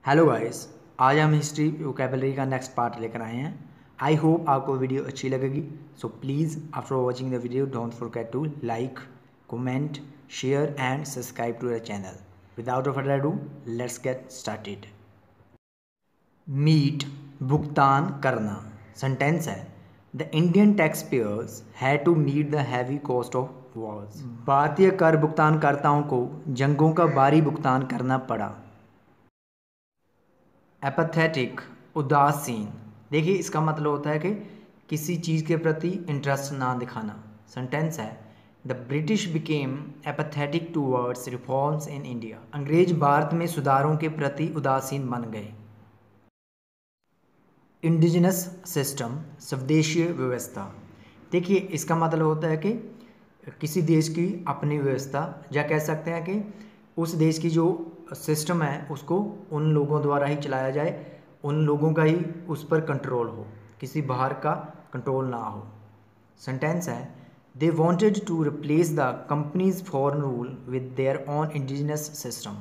Hello guys, आज हम history vocabulary का नेक्स्ट पार्ट लेकर आए हैं। आई होप आपको वीडियो अच्छी लगेगी। So please after watching the video don't forget to like, comment, share and subscribe to the channel. Without further ado let's get started. Meet भुगतान करना sentence है। The Indian tax payers had to meet the heavy cost of wars. भारतीय कर भुगतानकर्ताओं को जंगों का भारी भुगतान करना पड़ा। एपैथेटिक उदासीन, देखिए इसका मतलब होता है कि किसी चीज़ के प्रति इंटरेस्ट ना दिखाना। सेंटेंस है the British became apathetic towards reforms in India. अंग्रेज भारत में सुधारों के प्रति उदासीन बन गए। इंडिजिनस सिस्टम स्वदेशीय व्यवस्था, देखिए इसका मतलब होता है कि किसी देश की अपनी व्यवस्था, या कह सकते हैं कि उस देश की जो सिस्टम है उसको उन लोगों द्वारा ही चलाया जाए, उन लोगों का ही उस पर कंट्रोल हो, किसी बाहर का कंट्रोल ना हो। सेंटेंस है they wanted to replace the companies foreign rule with their own indigenous system.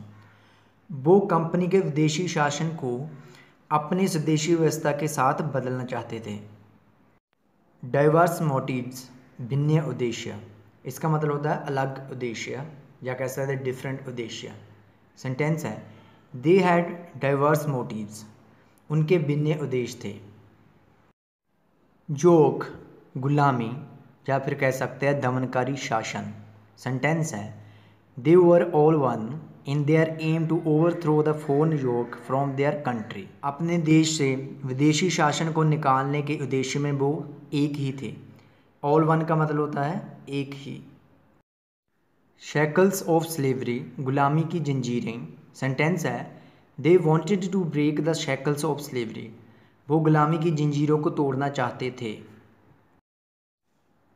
वो कंपनी के विदेशी शासन को अपनी स्वदेशी व्यवस्था के साथ बदलना चाहते थे। डाइवर्स मोटिव्स भिन्न उद्देश्य, इसका मतलब होता है अलग उद्देश्य, या कह सकते हैं डिफरेंट उद्देश्य। सेंटेंस है दे हैड डाइवर्स मोटिव्स, उनके भिन्न उद्देश्य थे। जोक गुलामी, या फिर कह सकते हैं दमनकारी शासन। सेंटेंस है they were all one in their aim to overthrow the foreign yoke from their country. अपने देश से विदेशी शासन को निकालने के उद्देश्य में वो एक ही थे। ऑल वन का मतलब होता है एक ही। शैकल्स ऑफ स्लेवरी गुलामी की जंजीरें। सेंटेंस है they wanted to break the shackles of slavery, वो गुलामी की जंजीरों को तोड़ना चाहते थे।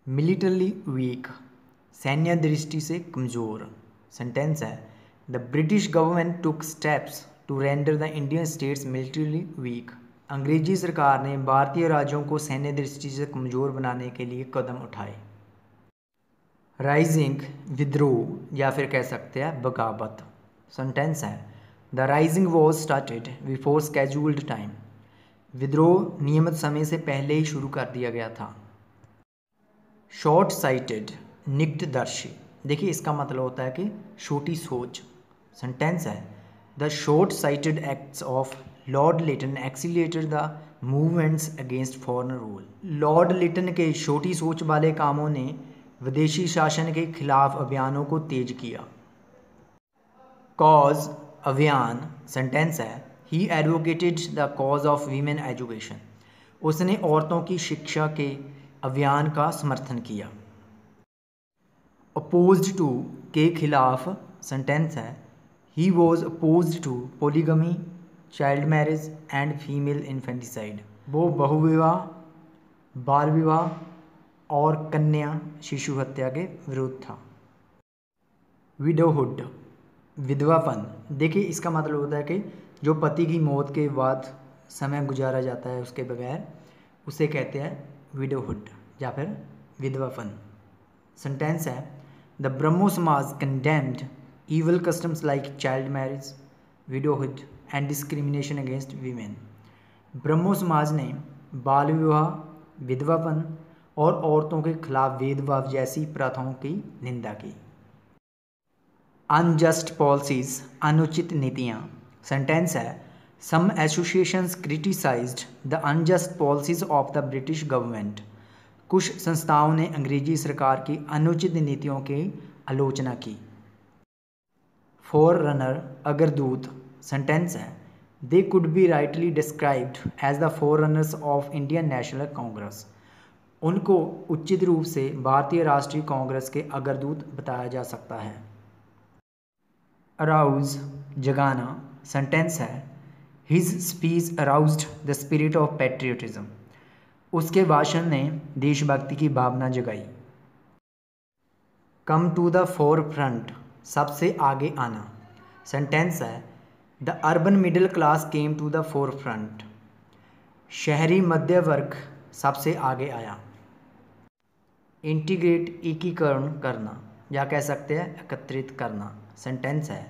मिलिटरली वीक सैन्य दृष्टि से कमज़ोर। सेंटेंस है the British government took steps to render the Indian states militarily weak. अंग्रेजी सरकार ने भारतीय राज्यों को सैन्य दृष्टि से कमज़ोर बनाने के लिए कदम उठाए। राइजिंग विद्रोह, या फिर कह सकते हैं बगावत। सेंटेंस है the rising was started before scheduled time, विद्रोह नियमित समय से पहले ही शुरू कर दिया गया था। शॉर्ट साइटेड निकटदर्शी, देखिए इसका मतलब होता है कि छोटी सोच। सेंटेंस है the short sighted acts of Lord Lytton accelerated the movements against foreign rule. Lord Lytton के छोटी सोच वाले कामों ने विदेशी शासन के खिलाफ अभियानों को तेज किया। कॉज अभियान। सेंटेंस है ही advocated the cause of women education, उसने औरतों की शिक्षा के अभियान का समर्थन किया। अपोज्ड टू के खिलाफ। सेंटेंस है he was opposed to polygamy, child marriage and female infanticide, वो बहुविवाह, बाल विवाह और कन्या शिशु हत्या के विरुद्ध था। विडोहुड विधवापन, देखिए इसका मतलब होता है कि जो पति की मौत के बाद समय गुजारा जाता है उसके बगैर, उसे कहते हैं विडोहुड या फिर विधवापन। सेंटेंस है द ब्रह्मो समाज condemned evil customs like child marriage, widowhood and discrimination against women। ब्रह्मो समाज ने बाल विवाह, विधवापन और औरतों के खिलाफ भेदभाव जैसी प्रथाओं की निंदा की। अनजस्ट पॉलिसीज अनुचित नीतियाँ। सेंटेंस है some associations criticised the unjust policies of the British government, कुछ संस्थाओं ने अंग्रेजी सरकार की अनुचित नीतियों की आलोचना की। फॉर रनर अग्रदूत। सेंटेंस है they could be rightly described as the forerunners of Indian National Congress, उनको उचित रूप से भारतीय राष्ट्रीय कांग्रेस के अग्रदूत बताया जा सकता है। अराउज जगाना। सेंटेंस है his speech aroused the spirit of patriotism, उसके भाषण ने देशभक्ति की भावना जगाई। Come to the forefront सबसे आगे आना। सेंटेंस है the urban middle class came to the forefront, शहरी मध्य वर्ग सबसे आगे आया। इंटीग्रेट एकीकरण करना, या कह सकते हैं एकत्रित करना। सेंटेंस है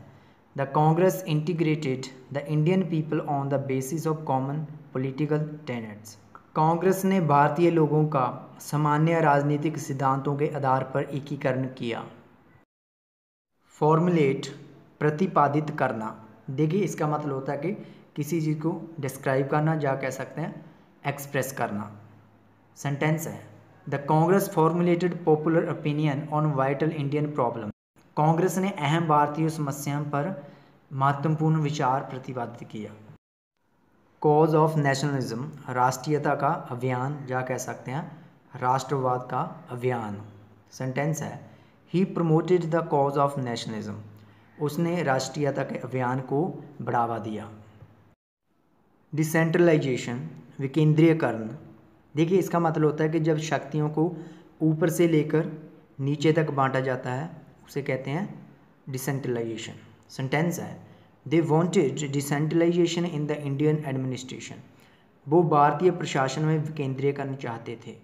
the Congress integrated the Indian people on the basis of common political tenets. Congress ने भारतीय लोगों का सामान्य राजनीतिक सिद्धांतों के आधार पर एकीकरण किया। फॉर्मुलेट प्रतिपादित करना। देखिए इसका मतलब होता है कि किसी चीज़ को डिस्क्राइब करना, या कह सकते हैं एक्सप्रेस करना। सेंटेंस है the Congress formulated popular opinion on vital Indian problem. Congress ने अहम भारतीय समस्याओं पर महत्वपूर्ण विचार प्रतिपादित किया। कॉज ऑफ नेशनलिज्म, राष्ट्रीयता का अभियान, या कह सकते हैं राष्ट्रवाद का अभियान। सेंटेंस है he promoted the cause of nationalism. उसने राष्ट्रीयता के अभियान को बढ़ावा दिया। डिसेंट्रलाइजेशन, विकेंद्रीयकरण। देखिए इसका मतलब होता है कि जब शक्तियों को ऊपर से लेकर नीचे तक बांटा जाता है उसे कहते हैं डिसेंट्रलाइजेशन। सेंटेंस है they wanted decentralisation in the Indian administration. वो भारतीय प्रशासन में विकेंद्रीयकरण चाहते थे।